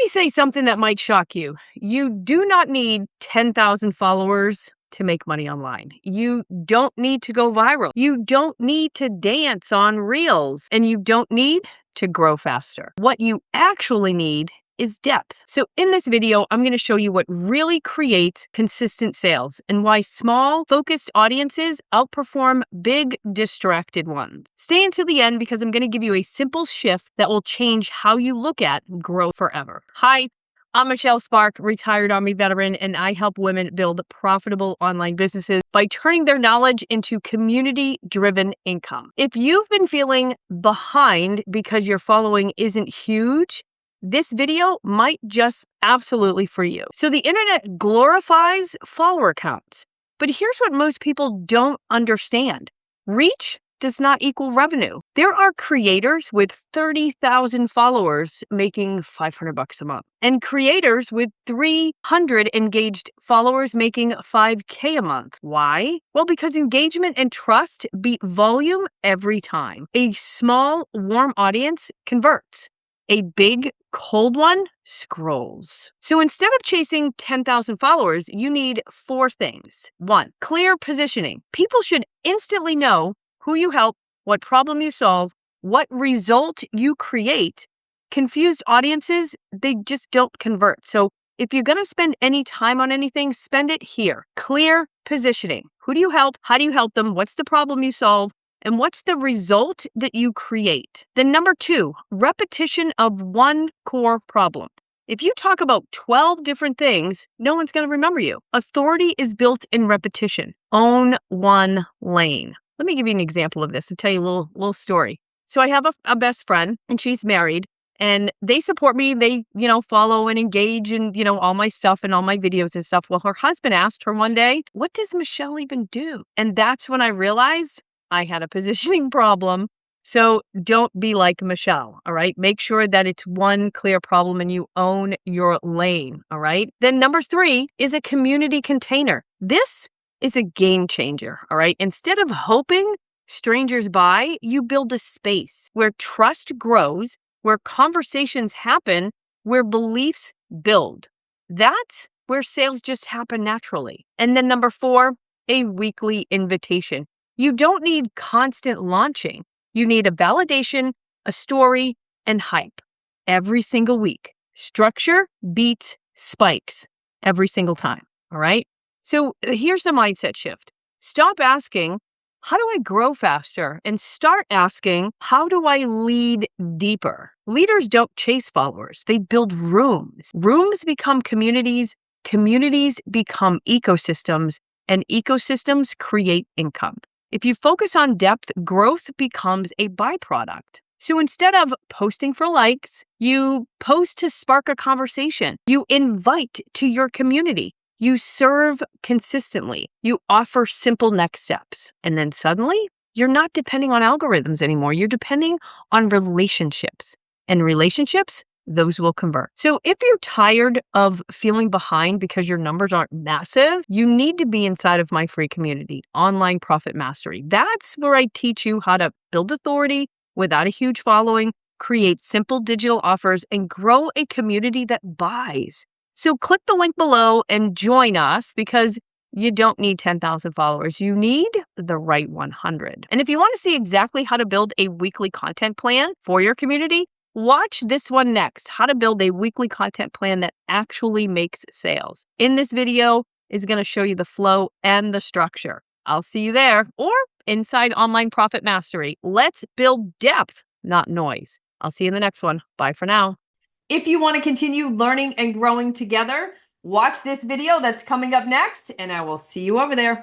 me say something that might shock you. You do not need 10,000 followers to make money online. You don't need to go viral. You don't need to dance on Reels, and you don't need to grow faster. What you actually need is depth. So in this video, I'm going to show you what really creates consistent sales and why small, focused audiences outperform big, distracted ones. Stay until the end because I'm going to give you a simple shift that will change how you look at growth forever. Hi, I'm Michelle Spark, retired Army veteran, and I help women build profitable online businesses by turning their knowledge into community-driven income. If you've been feeling behind because your following isn't huge, this video might just absolutely for you. So the internet glorifies follower counts, but here's what most people don't understand. Reach does not equal revenue. There are creators with 30,000 followers making $500 a month, and creators with 300 engaged followers making $5K a month. Why? Well, because engagement and trust beat volume every time. A small, warm audience converts. A big, cold one scrolls. So instead of chasing 10,000 followers, you need 4 things. 1, clear positioning. People should instantly know who you help, what problem you solve, what result you create. Confused audiences, they just don't convert. So if you're going to spend any time on anything, spend it here. Clear positioning. Who do you help? How do you help them? What's the problem you solve? And what's the result that you create? Then number 2, repetition of one core problem. If you talk about 12 different things, no one's going to remember you. Authority is built in repetition. Own one lane. Let me give you an example of this and tell you a little story. So I have a best friend and she's married and they support me. They, follow and engage in, all my stuff and all my videos and stuff. Well, her husband asked her one day, what does Michelle even do? And that's when I realized I had a positioning problem. So don't be like Michelle, all right? Make sure that it's one clear problem and you own your lane, all right? Then number 3 is a community container. This is a game changer, all right? Instead of hoping strangers buy, you build a space where trust grows, where conversations happen, where beliefs build. That's where sales just happen naturally. And then number 4, a weekly invitation. You don't need constant launching. You need a validation, a story, and hype every single week. Structure beats spikes every single time, all right? So here's the mindset shift. Stop asking, how do I grow faster? And start asking, how do I lead deeper? Leaders don't chase followers. They build rooms. Rooms become communities. Communities become ecosystems. And ecosystems create income. If you focus on depth, growth becomes a byproduct. So instead of posting for likes, you post to spark a conversation. You invite to your community. You serve consistently. You offer simple next steps. And then suddenly, you're not depending on algorithms anymore. You're depending on relationships. And relationships, those will convert. So if you're tired of feeling behind because your numbers aren't massive, you need to be inside of my free community, Online Profit Mastery. That's where I teach you how to build authority without a huge following, create simple digital offers, and grow a community that buys. So click the link below and join us because you don't need 10,000 followers. You need the right 100. And if you want to see exactly how to build a weekly content plan for your community, watch this one next, how to build a weekly content plan that actually makes sales. In this video is going to show you the flow and the structure. I'll see you there or inside Online Profit Mastery. Let's build depth, not noise. I'll see you in the next one. Bye for now. If you want to continue learning and growing together, watch this video that's coming up next, and I will see you over there.